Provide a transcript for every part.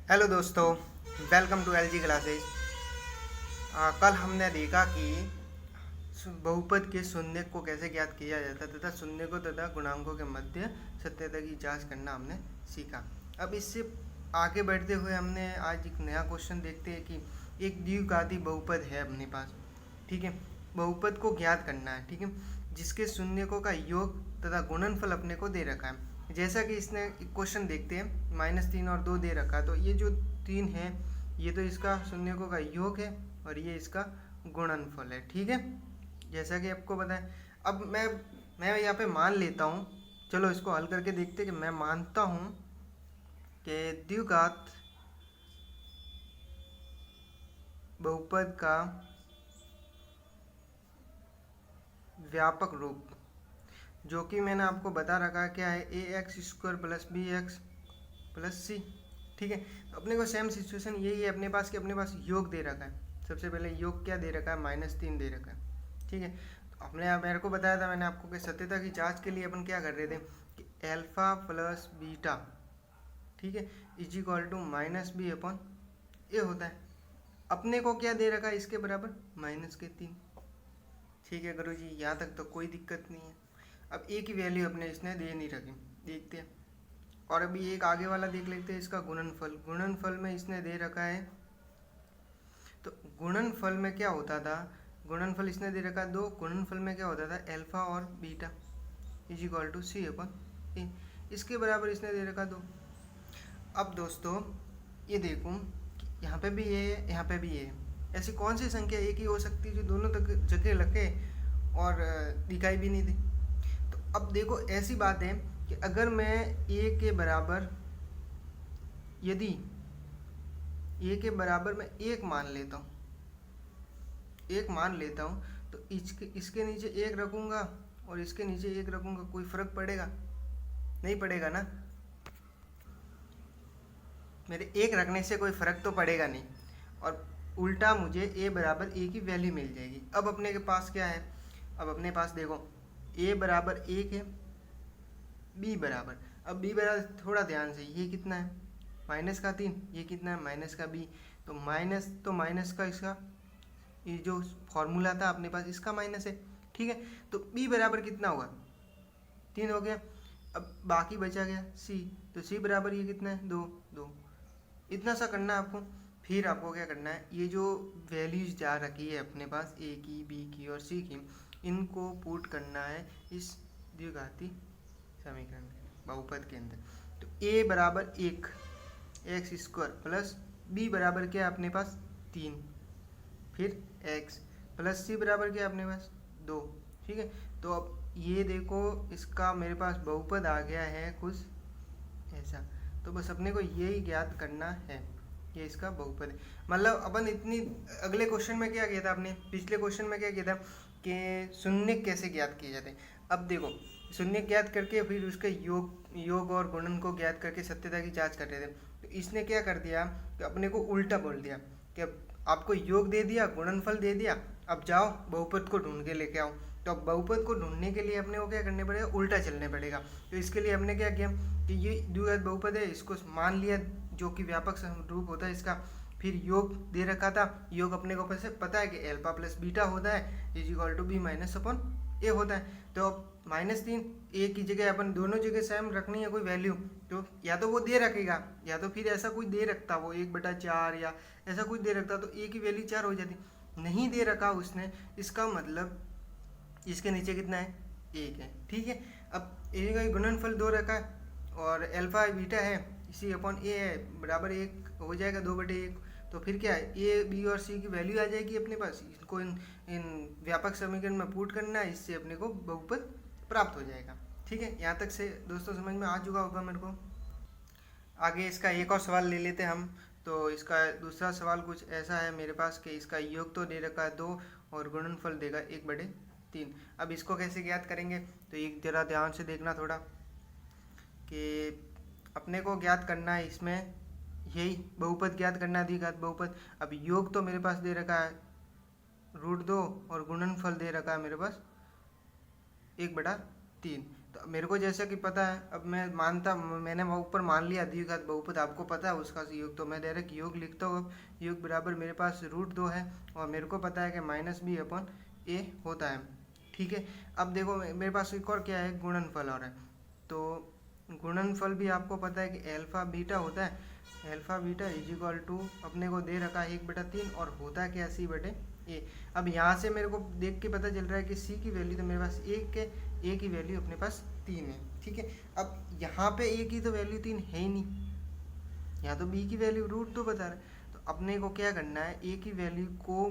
Hello दोस्तों, welcome to LG classes. कल हमने देखा कि बहुपद के शून्य को कैसे ज्ञात किया जाता तथा शून्य को तथा गुणांकों के मध्य सत्यता की जांच करना हमने सीखा। अब इससे आगे बढ़ते हुए हमने आज एक नया क्वेश्चन देखते हैं कि एक द्विघाती बहुपद है अपने पास। ठीक है, बहुपद को ज्ञात करना है। ठीक है, जिसके शून्यकों का योग तथा गुणनफल अपने को दे रखा है। जैसा कि इसने क्वेश्चन देखते हैं, -3 और 2 दे रखा है, तो ये जो 3 है ये तो इसका शून्यकों का योग है और ये इसका गुणनफल है। ठीक है, जैसा कि आपको पता है। अब मैं यहाँ पे मान लेता हूँ, चलो इसको हल करके देखते हैं कि मैं मानता हूँ कि द्विघात बहुपद का व्यापक रूप, जो कि मैंने आपको बता रखा है क्या है, ax² + bx + c। ठीक है, तो अपने को सेम सिचुएशन यही है अपने पास कि अपने पास योग दे रखा है। सबसे पहले योग क्या दे रखा है, -3 दे रखा है। ठीक है, तो अपने मेरे को बताया था मैंने आपको कि सत्यता की जांच के लिए अपन क्या कर रहे थे कि अल्फा प्लस बीटा, ठीक है, इज इक्वल टू -b/a होता है। अपने को क्या दे रखा है इसके बराबर, -3। ठीक है गुरु जी, यहाँ तक तो कोई दिक्कत नहीं है। अब एक ही वैल्यू अपने इसने दे नहीं रखी, देखते हैं। और अभी एक आगे वाला देख लेते हैं, इसका गुणनफल। गुणनफल में इसने दे रखा है, तो गुणनफल में क्या होता था, गुणनफल इसने दे रखा है 2, गुणनफल में क्या होता था, अल्फा और beta is equal to c/a। इसके बराबर इसने दे रखा 2। अब दोस्तों ये देखूँ, यहाँ पे भी ये है, यहाँ पे भी ये है। ऐसी कौन सी संख्या एक ही हो सकती है जो दोनों तक जगह लगे और दिखाई भी नहीं दी। तो अब देखो ऐसी बात है कि अगर मैं a के बराबर, यदि a के बराबर मैं 1 मान लेता हूँ, 1 मान लेता हूँ, तो इसके नीचे 1 रखूँगा और इसके नीचे 1 रखूँगा, कोई फ़र्क पड़ेगा? नहीं पड़ेगा ना। मेरे 1 रखने से कोई फ़र्क तो पड़ेगा नहीं, और उल्टा मुझे a बराबर a की वैल्यू मिल जाएगी। अब अपने के पास क्या है, अब अपने पास देखो a बराबर 1 है, b बराबर, अब b बराबर थोड़ा ध्यान से, ये कितना है, -3, ये कितना है, -b। तो माइनस का इसका ये जो फॉर्मूला था अपने पास, इसका माइनस है। ठीक है, तो b बराबर कितना होगा, 3 हो गया। अब बाकी बचा गया c, तो c बराबर ये कितना है, 2। इतना सा करना है आपको। फिर आपको क्या करना है, ये जो वैल्यूज जा रखी है अपने पास a की, b की और c की, इनको पुट करना है इस द्विघाती समीकरण बहुपद के अंदर। तो a बराबर 1 x² प्लस b बराबर क्या है अपने पास 3, फिर x प्लस c बराबर क्या है अपने पास 2। ठीक है, तो अब ये देखो इसका मेरे पास बहुपद आ गया है कुछ ऐसा। तो बस अपने को यही ज्ञात करना है, ये इसका बहुपद है। मतलब अपन इतनी, अगले क्वेश्चन में क्या किया था आपने, पिछले क्वेश्चन में क्या किया था कि शून्य कैसे ज्ञात किए जाते हैं। अब देखो शून्य ज्ञात करके फिर उसके योग और गुणन को ज्ञात करके सत्यता की जांच कर रहे थे। तो इसने क्या कर दिया कि अपने को उल्टा बोल दिया कि आपको योग दे दिया, गुणनफल दे दिया, अब जाओ बहुपद को ढूंढ के लेके आओ। तो अब बहुपद को ढूंढने के लिए अपने को क्या करने पड़ेगा, उल्टा चलने पड़ेगा। तो इसके लिए हमने क्या किया कि ये द्विघात बहुपद है, इसको मान लिया जो कि व्यापक रूप होता है इसका। फिर योग दे रखा था, योग अपने को पता है कि अल्फा प्लस बीटा होता है is equal to b - a होता है। तो अब -3 a की जगह अपन दोनों जगह सेम रखनी है कोई वैल्यू, तो या तो वो दे रखेगा या तो फिर ऐसा कोई दे रखता, वो 1/4 या ऐसा कुछ दे रखता, तो a की वैल्यू 4 हो जाती। नहीं दे रखा उसने, इसका मतलब इसके नीचे कितना है, 1 है। ठीक है, अब a का गुणनफल 2 रखा है और अल्फा बीटा है, c/a है, बराबर 1 हो जाएगा, 2/1। तो फिर क्या है, ए बी और सी की वैल्यू आ जाएगी अपने पास, इनको इन व्यापक समीकरण में पुट करना है, इससे अपने को बहुपद प्राप्त हो जाएगा। ठीक है, यहाँ तक से दोस्तों समझ में आ चुका होगा मेरे को। आगे इसका एक और सवाल ले लेते हैं हम। तो इसका दूसरा सवाल कुछ ऐसा है मेरे पास कि इसका योग तो दे रखा है 2 और गुणनफल देगा 1/3। अब इसको कैसे ज्ञात करेंगे, तो एक जरा ध्यान से देखना थोड़ा कि अपने को ज्ञात करना है इसमें, यही बहुपद ज्ञात करना है, द्विघात बहुपद। अब योग तो मेरे पास दे रखा है √2 और गुणनफल दे रखा है मेरे पास 1/3। तो मेरे को जैसा कि पता है, अब मैंने वो ऊपर मान लिया द्विघात बहुपद, आपको पता है उसका योग, तो मैं डायरेक्ट योग लिखता हूँ। अब योग बराबर मेरे पास √2 है और मेरे को पता है कि -b/a होता है। ठीक है, अब देखो मेरे पास एक और क्या है, गुणनफल और है। तो गुणनफल भी आपको पता है कि अल्फा बीटा होता है। Alpha beta is equal to अपने को दे रखा है 1/3 और होता क्या c/a। अब यहाँ से मेरे को देख के पता चल रहा है कि c की वैल्यू तो मेरे पास 1 है, a की वैल्यू अपने पास 3 है। ठीक है, अब यहाँ पे a की तो वैल्यू 3 है ही नहीं, यहाँ तो b की वैल्यू √2 बता रहा है। तो अपने को क्या करना है, a की वैल्यू को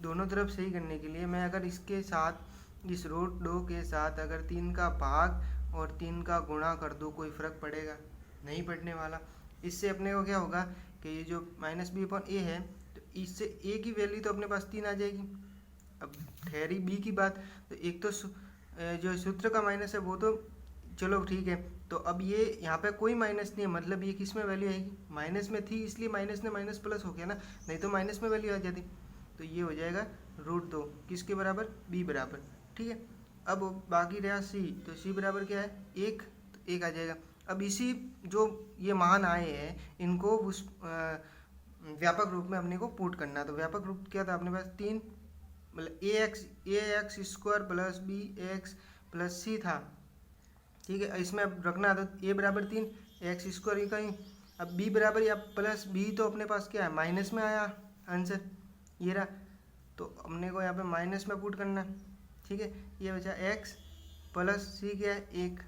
दोनों तरफ सही करने के लिए मैं अगर इसके साथ इस √2 के साथ अगर 3 का भाग और 3 का गुणा कर दूँ, कोई फ़र्क पड़ेगा? नहीं पड़ने वाला। इससे अपने को क्या होगा कि ये जो -b/a है, तो इससे a की वैल्यू तो अपने पास 3 आ जाएगी। अब ठहरी b की बात, तो एक तो जो सूत्र का माइनस है वो तो चलो ठीक है, तो अब ये यहाँ पे कोई माइनस नहीं है, मतलब ये किस में वैल्यू आएगी, माइनस में थी, इसलिए माइनस ने माइनस प्लस हो गया ना, नहीं तो माइनस में वैल्यू आ जाती। तो ये हो जाएगा √2 किसके बराबर, b बराबर। ठीक है, अब बाकी रहा c, तो c बराबर क्या है 1, तो 1 आ जाएगा। अब इसी जो ये मान आए हैं इनको उस व्यापक रूप में अपने को पुट करना। तो व्यापक रूप क्या था अपने पास, 3 मतलब ax² प्लस bx+ c था। ठीक है, इसमें अब रखना तो a बराबर 3, x² ये कहीं, अब b बराबर या प्लस b, तो अपने पास क्या है माइनस में आया आंसर, ये रहा। तो अपने को यहाँ पे माइनस में पुट करना। ठीक है, ये बचा x प्लस c क्या है 1।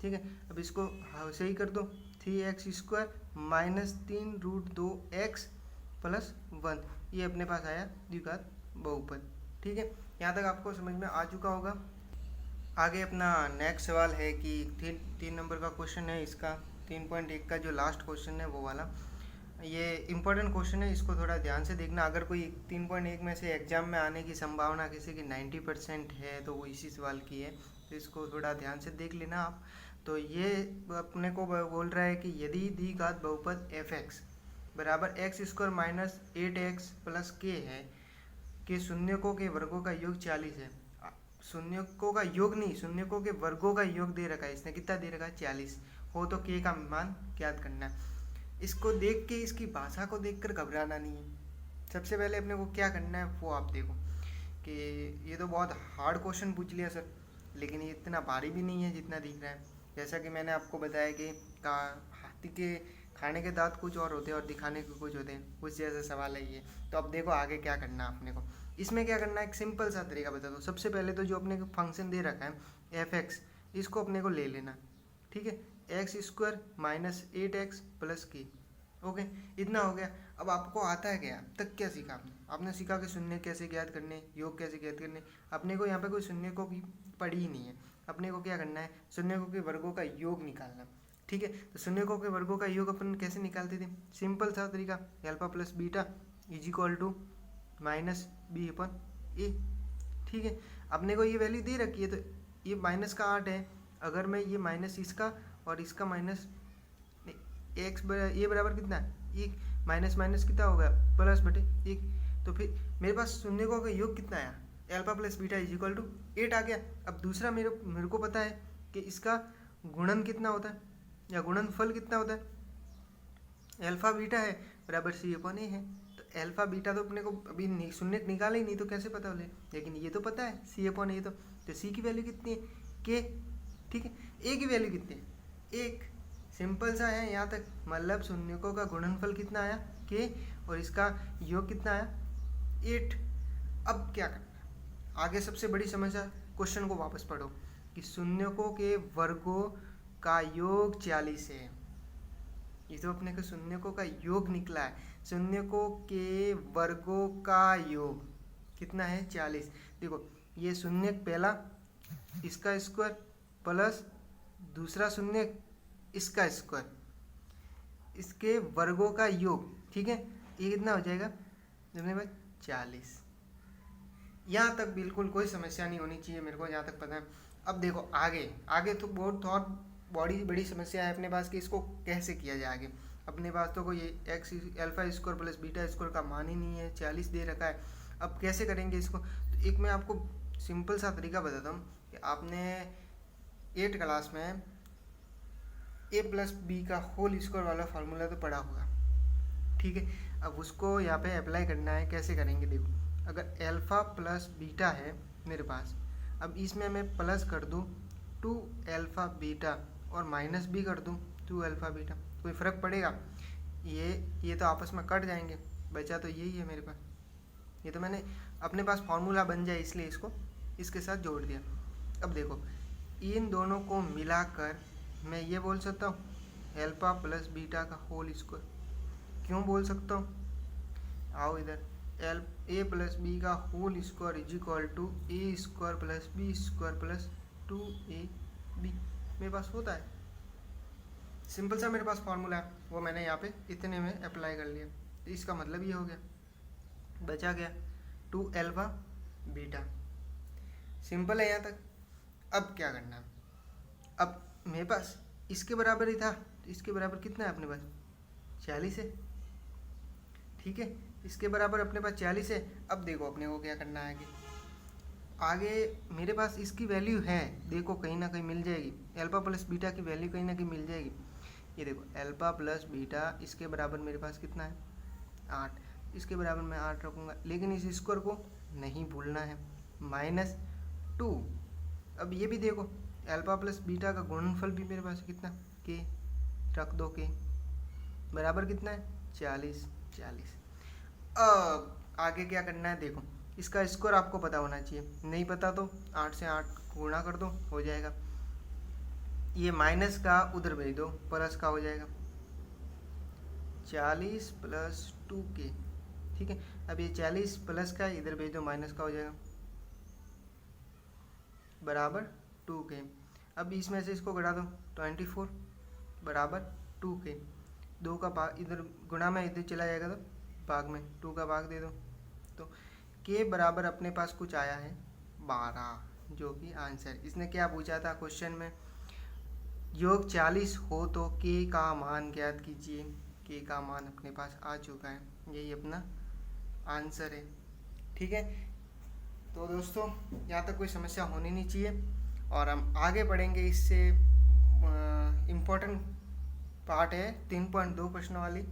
ठीक है, अब इसको सही कर दो, 3x² -3 √2x + 1, ये अपने पास आया द्विघात बहुपद। ठीक है, यहाँ तक आपको समझ में आ चुका होगा। आगे अपना नेक्स्ट सवाल है कि 3 नंबर का क्वेश्चन है, इसका 3.1 का जो लास्ट क्वेश्चन है वो वाला, ये इम्पोर्टेंट क्वेश्चन है, इसको थोड़ा ध्यान से देखना। अगर कोई 3.1 में से एग्जाम में आने की संभावना किसी की 90% है तो वो इसी सवाल की है, तो इसको थोड़ा ध्यान से देख लेना आप। तो ये अपने को बोल रहा है कि यदि द्विघात बहुपद f(x) बराबर x² - 8x + k है कि शून्यकों के वर्गों का योग 40 है। शून्यकों का योग नहीं, शून्यकों के वर्गों का योग दे रखा है, इसने कितना दे रखा है 40 हो, तो k का मान ज्ञात करना है। इसको देख के, इसकी भाषा को देखकर घबराना नहीं है। सबसे पहले अपने को क्या करना है वो आप देखो कि ये तो बहुत हार्ड क्वेश्चन पूछ लिया सर, लेकिन ये इतना भारी भी नहीं है जितना दिख रहा है। जैसा कि मैंने आपको बताया कि हाथी के खाने के दांत कुछ और होते हैं और दिखाने के कुछ होते हैं, उस जैसा सवाल है ये। तो अब देखो आगे क्या करना है अपने को। इसमें क्या करना है, एक सिंपल सा तरीका बता दो। सबसे पहले तो जो अपने को फंक्शन दे रखा है f(x), इसको अपने को ले लेना। ठीक है, x² - 8x + k। ओके, इतना हो गया। अब आपको आता है क्या, अब तक क्या सीखा आपने सीखा कि शून्य कैसे ज्ञात करने, योग कैसे ज्ञात करने। अपने को यहाँ पे कोई शून्य को की पड़ी ही नहीं है, अपने को क्या करना है, शून्यकों के वर्गों का योग निकालना। ठीक है, तो शून्यकों के वर्गों का योग अपन कैसे निकालते थे, सिंपल सा तरीका, alpha plus beta is equal to -b/a। ठीक है, अपने को ये वैल्यू दे रखी है, तो ये -8 है। अगर मैं ये माइनस इसका और इसका माइनस x ये बराबर कितना है 1, माइनस माइनस कितना होगा +/1, तो फिर मेरे पास शून्यकों का योग कितना आया, alpha plus beta is equal to 8 आ गया। अब दूसरा मेरे को पता है कि इसका गुणन कितना होता है या गुणनफल कितना होता है, अल्फा बीटा है बराबर c/a है। तो अल्फा बीटा तो अपने को अभी शून्य निकाला ही नहीं, तो कैसे पता बोले, लेकिन ये तो पता है c/a। तो c की वैल्यू कितनी है k। ठीक है, a की वैल्यू कितनी है 1, सिंपल सा है यहाँ तक। मतलब शून्यकों का गुणनफल कितना आया k और इसका योग कितना आया 8। अब क्या करना है आगे, सबसे बड़ी समस्या, क्वेश्चन को वापस पढ़ो कि शून्यकों के वर्गों का योग 40 है। ये तो अपने को शून्यकों का योग निकला है, शून्यकों के वर्गों का योग कितना है 40। देखो ये शून्य पहला, इसका स्क्वायर प्लस दूसरा शून्य इसका स्क्वायर, इसके वर्गों का योग। ठीक है, ये कितना हो जाएगा अपने पास 40। यहाँ तक बिल्कुल कोई समस्या नहीं होनी चाहिए मेरे को जहाँ तक पता है। अब देखो आगे तो बहुत और बड़ी समस्या है अपने पास कि इसको कैसे किया जाए आगे। अपने पास तो कोई अल्फा² प्लस बीटा² का मान ही नहीं है, 40 दे रखा है। अब कैसे करेंगे इसको, तो एक मैं आपको सिंपल सा तरीका बताता हूँ कि आपने 8 क्लास में ए प्लस बी का होल स्क्वायर वाला फार्मूला तो पढ़ा होगा, ठीक है। अब उसको यहाँ पे अप्लाई करना है। कैसे करेंगे देखो, अगर एल्फ़ा प्लस बीटा है मेरे पास, अब इसमें मैं प्लस कर दूँ 2 अल्फ़ा बीटा और माइनस भी कर दूँ 2 अल्फ़ा बीटा, कोई फ़र्क पड़ेगा? ये तो आपस में कट जाएंगे, बचा तो यही है मेरे पास। ये तो मैंने अपने पास फार्मूला बन जाए इसलिए इसको इसके साथ जोड़ दिया। अब देखो, इन दोनों को मिलाकर मैं ये बोल सकता हूँ एल्फ़ा प्लस बीटा का होल स्क्वायर। क्यों बोल सकता हूँ? आओ इधर, ए प्लस बी का whole square is equal to A square plus B square plus 2ab मेरे पास होता है। सिंपल सा मेरे पास फार्मूला है, वो मैंने यहाँ पे इतने में अप्लाई कर लिया। इसका मतलब ये हो गया, बचा गया 2 अल्फ़ा बीटा। सिंपल है यहाँ तक। अब क्या करना है? अब मेरे पास इसके बराबर ही था, तो इसके बराबर कितना है अपने पास? 40 है, ठीक है। इसके बराबर अपने पास 40 है। अब देखो अपने को क्या करना है कि आगे मेरे पास इसकी वैल्यू है, देखो कहीं ना कहीं मिल जाएगी। अल्फ़ा प्लस बीटा की वैल्यू कहीं ना कहीं मिल जाएगी। ये देखो अल्फ़ा प्लस बीटा इसके बराबर मेरे पास कितना है? 8। इसके बराबर मैं 8 रखूँगा, लेकिन इस स्क्वायर को नहीं भूलना है, -2। अब ये भी देखो अल्फ़ा प्लस बीटा का गुणनफल भी मेरे पास कितना के रख दो, के बराबर कितना है? 40। अब आगे क्या करना है देखो, इसका स्क्वायर आपको पता होना चाहिए, नहीं पता तो 8 से 8 गुणा कर दो, हो जाएगा। ये माइनस का उधर भेज दो, प्लस का हो जाएगा 40 प्लस 2k, ठीक है। अब ये 40 प्लस का इधर भेज दो, माइनस का हो जाएगा बराबर 2k। अब इसमें से इसको घटा दो, 24 बराबर 2k। 2 का भाग इधर गुणा में इधर चला जाएगा तो भाग में 2 का भाग दे दो, तो k बराबर अपने पास कुछ आया है 12, जो कि आंसर। इसने क्या पूछा था क्वेश्चन में? योग 40 हो तो k का मान ज्ञात कीजिए। k का मान अपने पास आ चुका है, यही अपना आंसर है, ठीक है। तो दोस्तों यहाँ तक कोई समस्या होनी नहीं चाहिए, और हम आगे बढ़ेंगे। इससे इम्पोर्टेंट पार्ट है 3.2 प्रश्न वाली,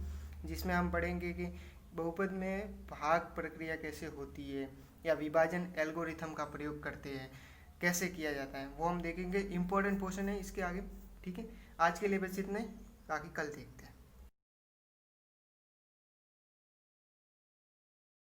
जिसमें हम पढ़ेंगे कि बहुपद में भाग प्रक्रिया कैसे होती है, या विभाजन एल्गोरिथम का प्रयोग करते हैं कैसे किया जाता है, वो हम देखेंगे। इम्पोर्टेंट पोर्शन है इसके आगे, ठीक है। आज के लिए बस इतना ही, बाकी कल देखते हैं।